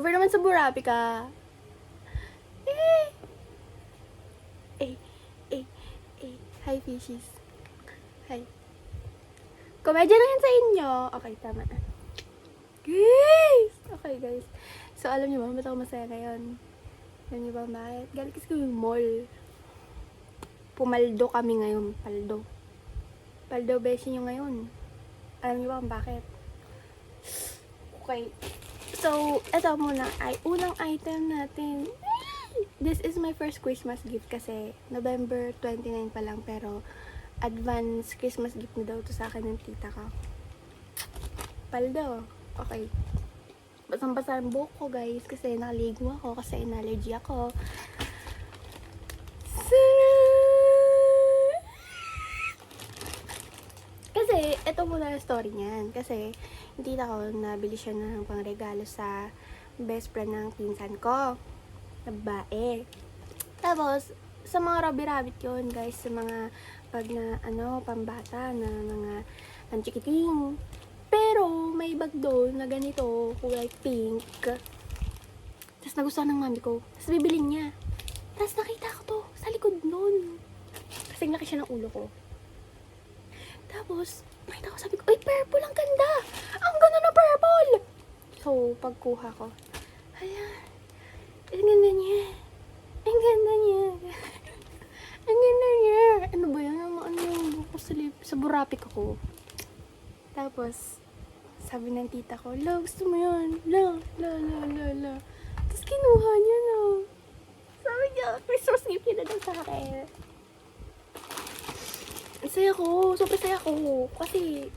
Never naman sa Burapi ka. Eh. Eh. Eh. Eh. Hi, fishies. Hi. Komedya na yan sa inyo. Okay, tama na. Guys! Okay, guys. So, alam niyo ba, ba't ako masaya ngayon? Alam niyo ba bakit? Galing kasi kami mall. Pumaldo kami ngayon. Paldo beshi nyo ngayon. Alam niyo ba kung bakit? Okay. So, ito muna ay unang item natin. This is my first Christmas gift kasi November 29 pa lang, pero advance Christmas gift na daw to sa akin ng tita ko. Paldo. Okay. Basang-basa ang buhok ko, guys, kasi nakaligo ako kasi in-allergy ako. Kasi, ito muna yung story niyan. Kasi, hindi ako nabili siya ng pangregalo sa best friend ng pinsan ko. Na babae. Tapos, sa mga rabbit-rabbit yun, guys, sa mga pag na, pambata na mga panchikiting. Pero, may bag doon na ganito, kulay pink. Tapos, nagustuhan ng mami ko. Tapos, bibilin niya. Tapos, nakita ko to sa likod nun. Kasi, laki siya ng ulo ko. Tapos, nakita ko, sabi ko, ay, purple, ang ganda! Ang ganda na purple! So, pagkuha ko, ayan, ang ganda niya. Ang ganda niya. Ang ganda niya. Ano ba yan? Ano yung buko sa Burapi ko. Tapos, sabi ng tita ko, la, gusto mo yan? La. Tapos, kinuha niya na. Sabi niya, Christmas gift niya na daw sa akin. Saya ko. Super saya ko. Kasi,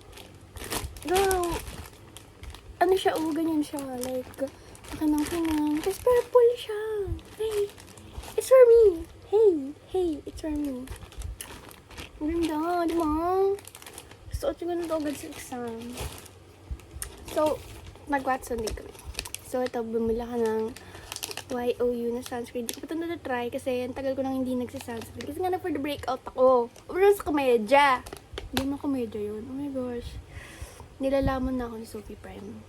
ano siya, ganyan siya. Like, kanang-kanang. Tapos, purple siya. Hey, it's for me. Hey, it's for me. Ganda, di ba? Suot ko na ito agad sa exam. So, nag-Watson din kami. So, ito, bumila ka ng YOU na sunscreen. Hindi ko pa ito na-try kasi ang tagal ko nang hindi nagsisunscreen. Kasi nga na for the breakout ako. Pero sa komedya. Hindi mo komedya yun. Oh my gosh. Nilalamon na ako ni Sophie Prime.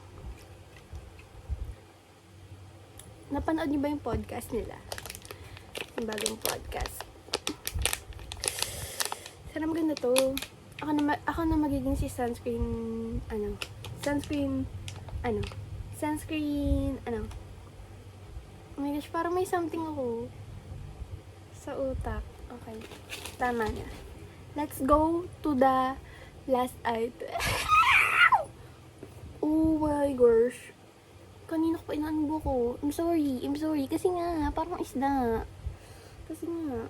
Napanood niyo ba yung podcast nila? Yung bagong podcast. Sana maganda to. Ako na magiging si sunscreen, oh my gosh, parang may something ako sa utak. Okay, tama na. Let's go to the last item. Oh my gosh. Kanina ko pa inaanbo ko. I'm sorry. Kasi nga, parang isda. Kasi nga.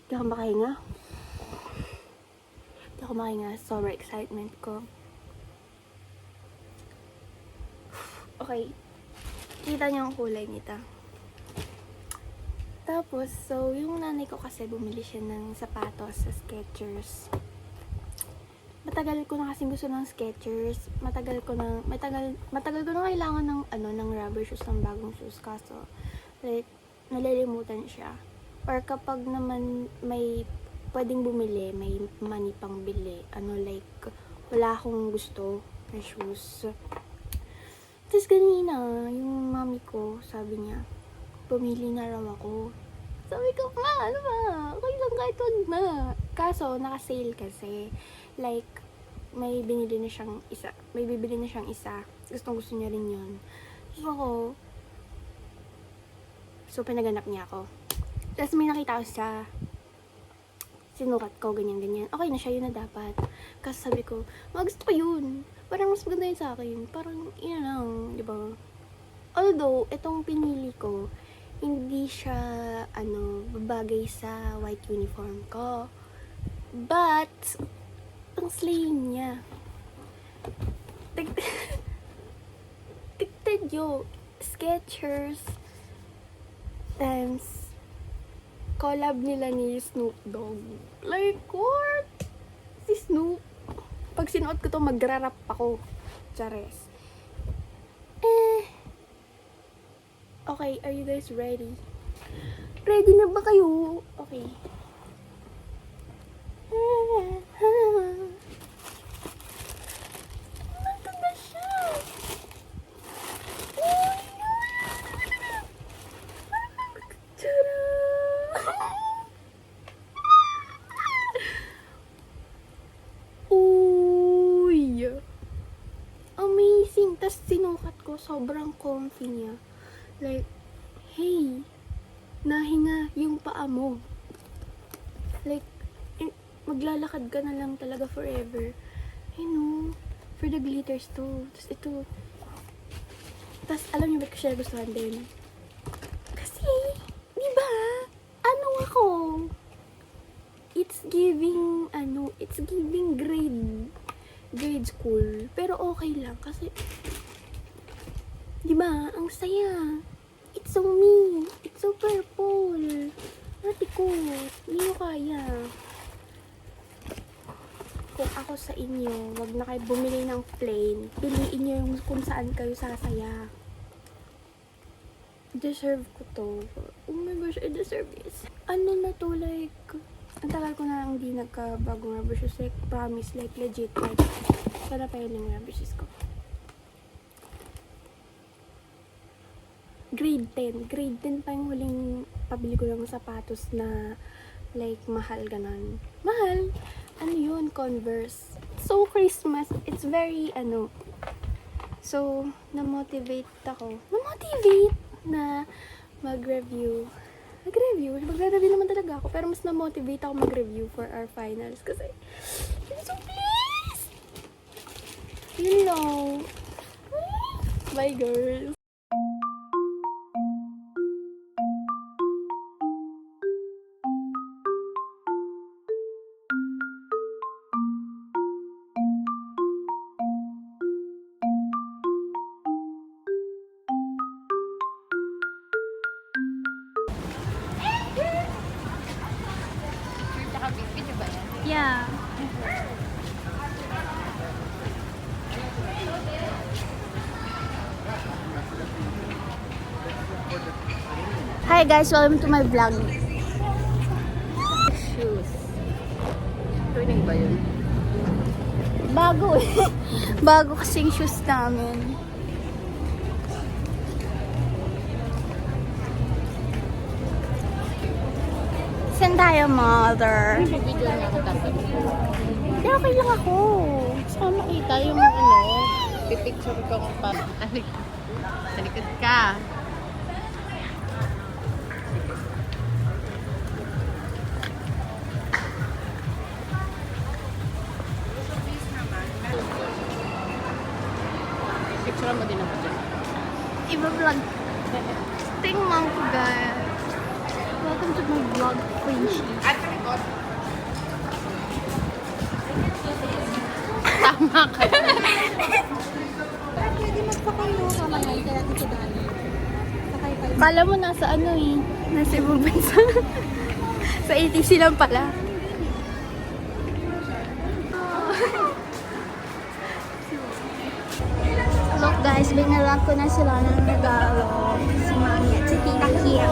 Hindi ako makahinga. Sobrang excitement ko. Okay. Kita niyo ang kulay nito. Tapos, so, yung nanay ko kasi bumili siya ng sapatos sa Skechers. Matagal ko na kasi gusto ng Skechers. Matagal ko na kailangan ng rubber shoes, ng bagong shoes. Kaso, like, nalilimutan siya. Or kapag naman may pwedeng bumili, may money pang bili. Like, wala akong gusto na shoes. Tapos kanina, yung mami ko, sabi niya, pumili na raw ako. Sabi ko, ma, ano ba? Okay lang kahit wag na. Kaso, naka-sale kasi. Like, may binili na siyang isa. May bibili na siyang isa. Gusto niya rin yun. So, pinaganap niya ako. Tapos may nakita ko sa sinukat ko, ganyan. Okay na siya, yun na dapat. Kasi sabi ko, gusto ko yun. Parang mas maganda yun sa akin. Parang, yun lang, di ba? Although, itong pinili ko, hindi siya, babagay sa white uniform ko. But, ang slaying niya. Tignan nyo, Skechers times collab nila ni Snoop Dogg. Like, what? Si Snoop. Pag sinuot ko to, magra-rap ako. Chares. Okay, are you guys ready? Ready na ba kayo? Okay. Ano ba siya? sobrang comfy niya. Like, hey, nahinga yung paa mo. Like, maglalakad ka na lang talaga forever. I know, for the glitters to. Tapos ito. Tapos, alam niyo ba't ko siya gustuhan din? Kasi, di ba? Ano ako? It's giving grade school. Pero okay lang kasi, di ba? Ang saya. It's so me. It's so purple. Ate ko, hindi ko kaya. Kung ako sa inyo, wag na kayo bumili ng plain. Piliin nyo yung kung saan kayo sasaya. Deserve ko to. Oh my gosh, I deserve this. Ano na to, like, ang tagal ko na hindi nagkabagong rubber shoes. Like, promise, like, legit. Like, sana pa yun yung rubber shoes ko. Grade 10. Grade 10 pa yung huling pabili ko ng sapatos na, like, mahal ganon. Mahal? Ano yun? Converse. So, Christmas. It's very, So, na-motivate ako. Na-motivate na mag-review. Mag-review naman talaga ako. Pero mas na-motivate ako mag-review for our finals. Kasi, I'm so pleased! You know. Bye, girls. Yeah. Hi guys, welcome to my vlog. Shoes. Tuwing ba yun? Bago eh. Bago kasing shoes namin. Saan tayo, mother? Video na ako dapat. Hindi, okay lang ako. Saka makita yung pipicture ko kung paano. Talikod ka. Picture mo din ako dyan. Iba-vlog. Tingnan ko, guys. Welcome to my vlog, Quincy. Tama ka. Pwede magpakayo kamay kaya natin sa dali. Sakay pa rin. Kala mo nasa nasa ibang bansa. Sa ATC lang pala. Look guys, binalag ko na sila ng regalo. Si Mami at si Tita Kia.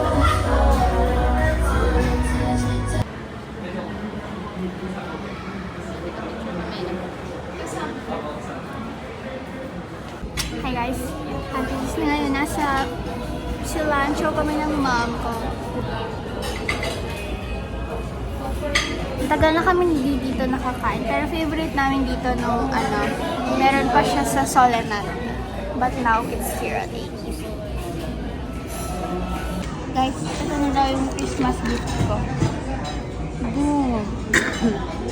Hi guys, atis na ngayon nasa cilantro kami ng mom ko. Tagal na kami hindi dito nakakain, pero favorite namin dito nung meron pa siya sa Solenat. But now it's here at ATC. Guys, ito na daw yung Christmas gift ko. Boom!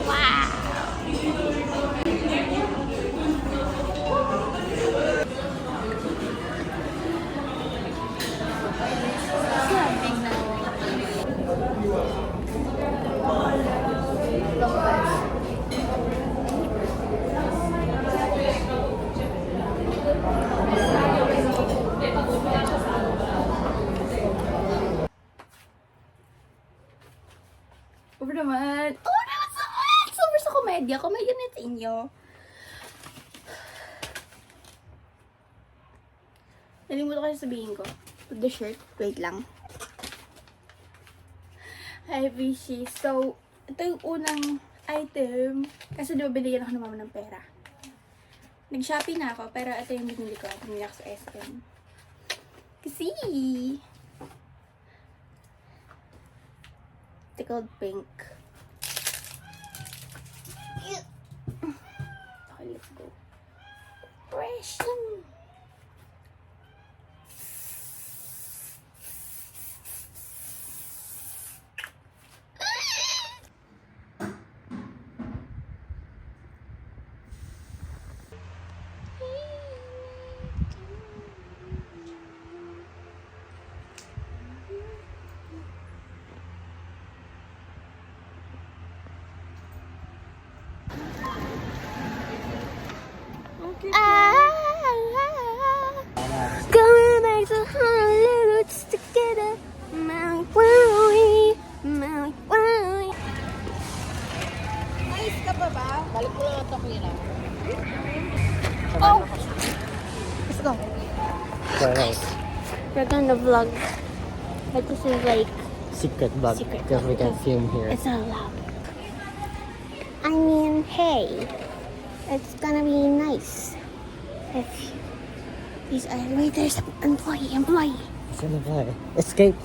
Wow! Over naman. Oh, naman sa Summer sa komedya. Komedya na sa inyo. Nalimutan ko sabihin ko. The shirt. Wait lang. Hi, Vichy. So, ito yung unang item. Kasi diba binigyan ako ng mama ng pera. Nag-shopping na ako, pero ito yung binili ko. Binili ako sa SM. Kasi, tickled pink. Okay, let's go. Fresh. ito, Kira. Oh! Let's go. Alright. We're gonna vlog. But this is like, Secret bug. Secret Because we can bug. film here. it's not loud. I mean, hey, it's gonna be nice if these elevators employee. It's in the play. Escape.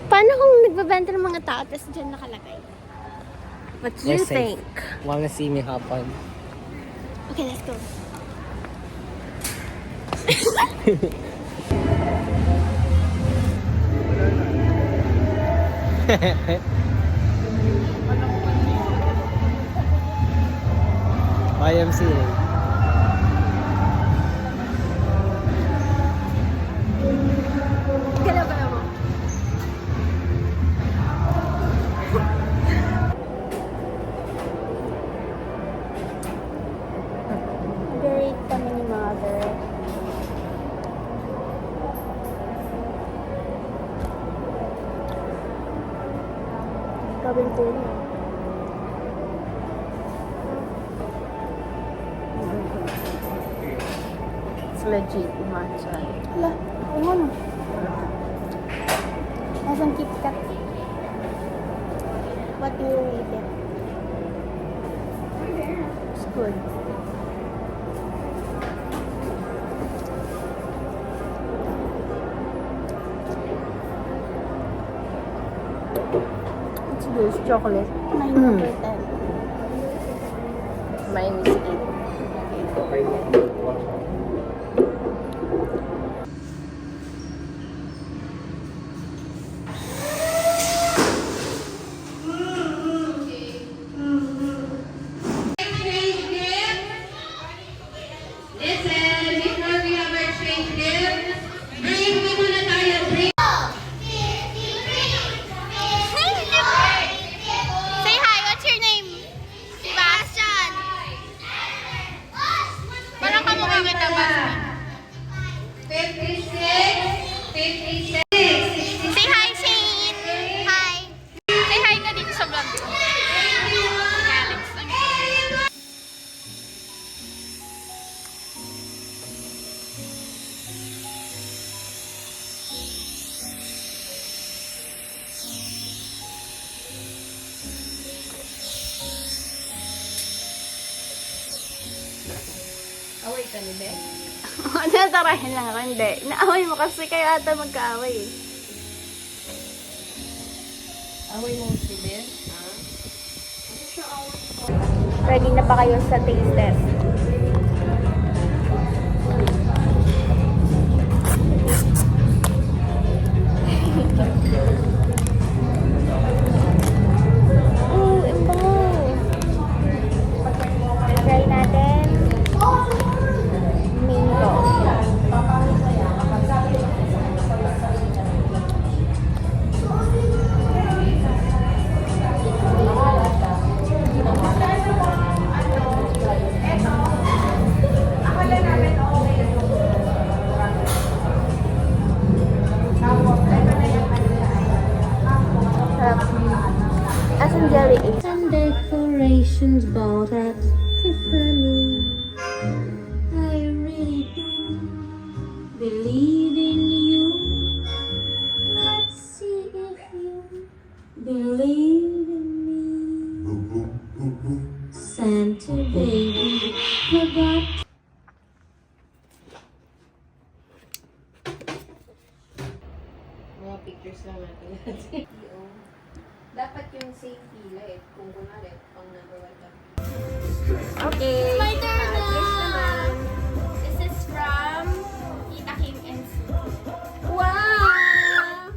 Paano kung nagbabenta ng mga tao tapos dyan nakalagay? What do you We're safe. think? Wanna see me hop on? Okay, let's go. YMCA. Galaw mo. Great kami ni Mother. Gawin ko yun. It's legit matcha. Hala, ayun. Nasaan KitKat? What do you rate it? It's good. It's good. It's chocolate. 9 over 10. Mine is 8. Listen, before we have our strange gift, bring mo muna tayo, bring. Say hi, what's your name? Sebastian. Parang kamukha kita, Basmi. 56, 56. Say hi, Shane. Hi. Say hi ka dito sa vlog ko. Alex. Away ka ni Beth? Natarahin lang ako, hindi. Naaway mo kasi kayo ata magkaaway eh. Away mo si Beth? Ready na ba kayo sa taste test? Ooh, ito. Try natin. Mango. Sarap. Asan jelly is? Some decorations bought at Tiffany. I really do believe in you. Let's see if you believe in me. Santa baby forgot. Mga pictures lang natin. Dapat yung safe pila eh. Kung kunwari, pang number 1 lang. Okay. My turn na! This is from Tita Kim and Sue. Wow!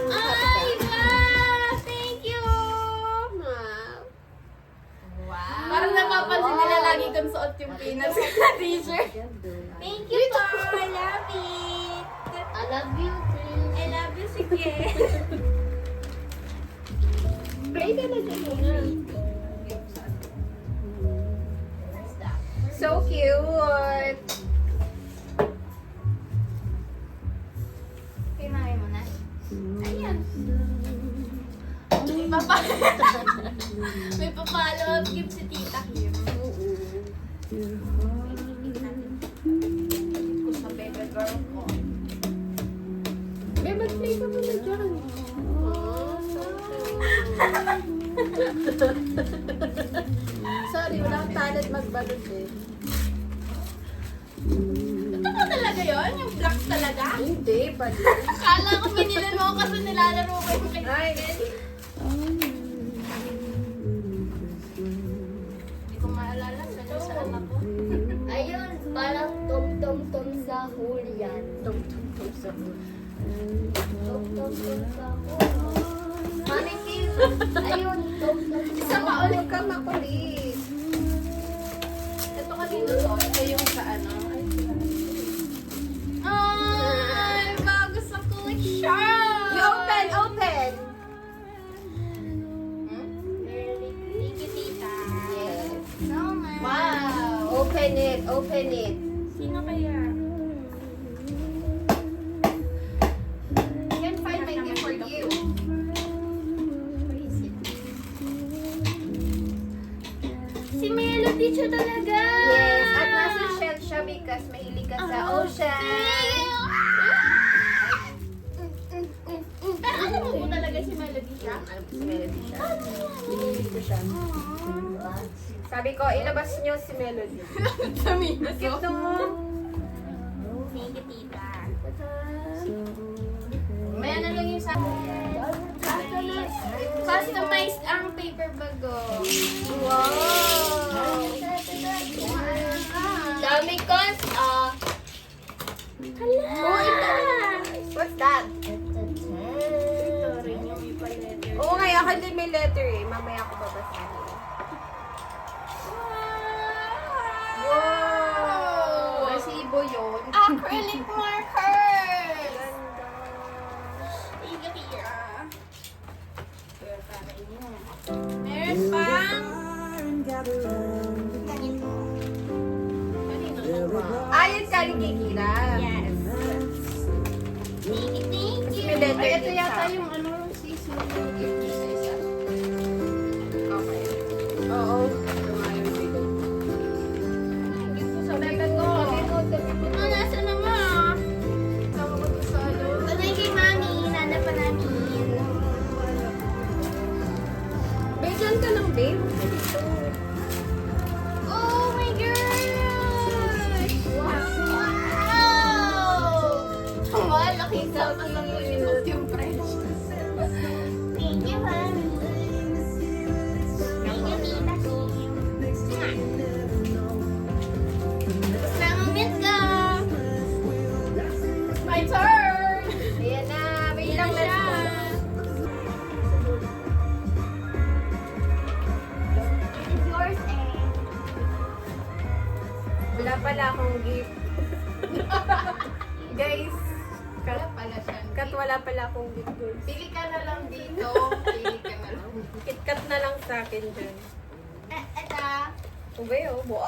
Ay, wow! Thank you! Wow! Parang napapansin nila lagi kong suot yung peanuts na t-shirt. Thank you po! I love it! I love you too. I love you, sige. Play ka na dyan. So cute! Kinain mo na. Ayan. May pa-follow up gift si Tita Kim. Ko sa baby girl ko. May mag-play ka muna dyan. Sorry, wala akong talent magbalot eh. Ito mo talaga yun? Yung blocks talaga? Hindi, pati. Akala ko binilan mo kasi nilalaro ko yung Ay, Hindi ko maalala sa anak ko. Ayun, parang tom-tom-tom sa huli yan. tum-tum-tum sa Tom-tom-tom sa huli. Mami Kim, ayun, tom-tom Isa sa pa huli. ulit ka makulit. Ito kanino to? Ito yung sa ano. Ay, bago sa collection! You open, open! Thank you, Tita. Yes. So much. Wow! Open it, open it. Sino kaya? Can't find my gift for you. Where is it? Si Melody siya talaga! Yes, at nasa shell siya because mahilig ka sa ocean. Pero alam mo po talaga si Melody siya? Alam ko si Melody siya. Pinilig ko siya. Sabi ko, ilabas niyo si Melody. Dami na Cute no? Thank you, Tita. May ano lang yung sa... Customized ang paper bag oh. Wow! Dami cons, Hala! What's that? Ito rin yung ipa-letter. Oo nga, ako din may letter eh. Mamaya ako babasahin. Wow! Resibo yun. Acrylic markers! Thank you, Tita. Meron pang... Ganito. Kanino to ba? Ayun ka rin kay Kira. Yes. Thank you, thank you. May letter Ay, ito din yata siya. yung ano, season yung gift niya sa isa. Okay. Oo. Ito nga yung video. Gift ko sa bag ko. Ah, nasa naman? Sama ko to sa ano. Sanay kay Mami, nana pa namin. Babe, dyan ka lang, babe. Dito. Oh my gosh! Wow! Ang malaki sa pagkakulimot yung French. Thank you, Mami. Thank you, Tita Kim. Namamit ka! My turn! Ayan na. Wait lang, let's go. It's yours, eh. Wala pala akong gift. Guys, Wala pala siya. kat wala pala akong gift, guys. Pili ka na lang dito. Pili ka na lang. KitKat na lang sa akin dyan. Ito. Ubay, oh. Wow!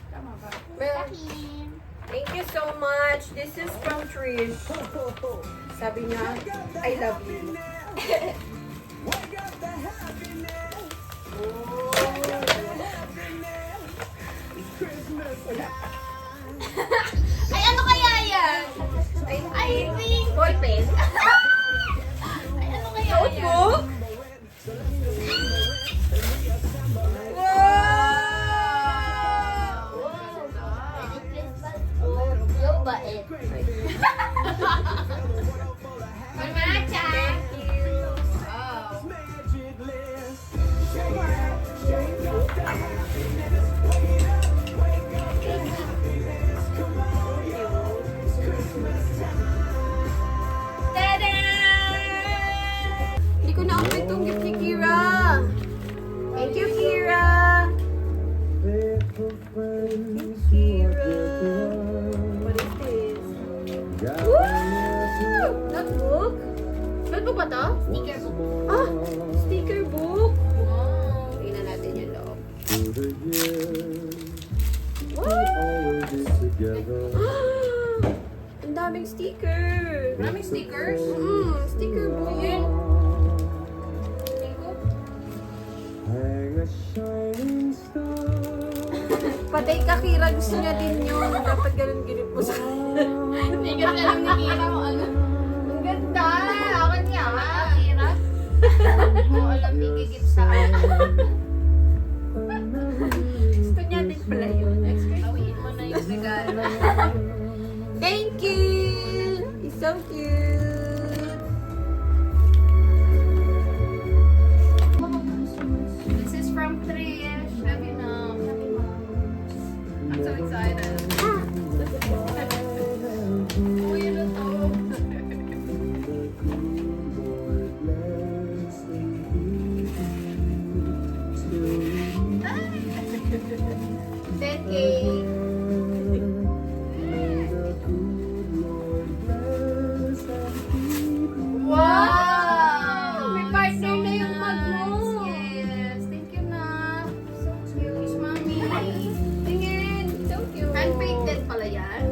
Tama ba? Well, Kim. thank you so much. This is from Trish. Sabi niya, I love you. Ay, ano kaya yan? I think... Ballpen. Ay, ano kaya yan? Notebook? Yung bait. Matcha! Thank you. Oh. Tada! Hindi ko na-open itong gift ni Kira. Thank you, Kira. Kira. What is this? Woo! Notebook? Notebook ba to? Sticker book. Ah! Sticker book? Wow. Tingnan natin yung loob. Ang daming sticker. Maraming stickers. Sticker book. Patay ka, Kira. Gusto niya din yun. Dapat ganun ginip mo sa Hindi ka alam ni Kira kung ano. Ang ganda. Akin niya. Kira. Mo alam igigit sa Gusto niya din pala yun. Awiin mo na yung regalo. Thank you. It's so cute. This is from Trish. Sabi na. I'm so excited. Uy, ano to? Wow! May partner na yung mag mo. Yes. Thank you na. So cute. Miss Mommy. Tingin. So cute. Hand-painted pala yan.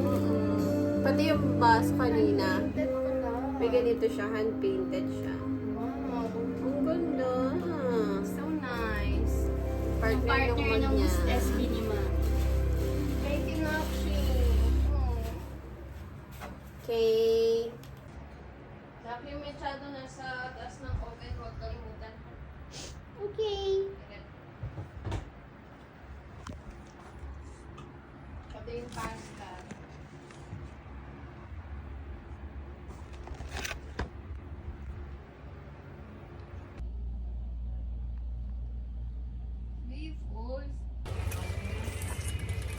Pati yung bus kanina. Hand-painted pala. May ganito siya. Hand-painted siya. Wow. Ang ganda. So nice. Partner yung mag niya. SB ni Ma. Thank you, Nakshi. Okay. Sabi yung mechado na sa taas ng oven, huwag kalimutan. Okay. Pati yung pasta.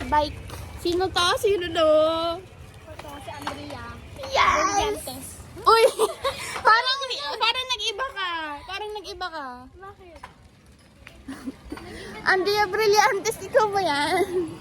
Bike. Sino to? Sino to? Ito si Andrea. Yes! Uy! parang nag-iba ka. Parang nag-iba ka. Bakit? Andrea Brillantes, ikaw ba yan?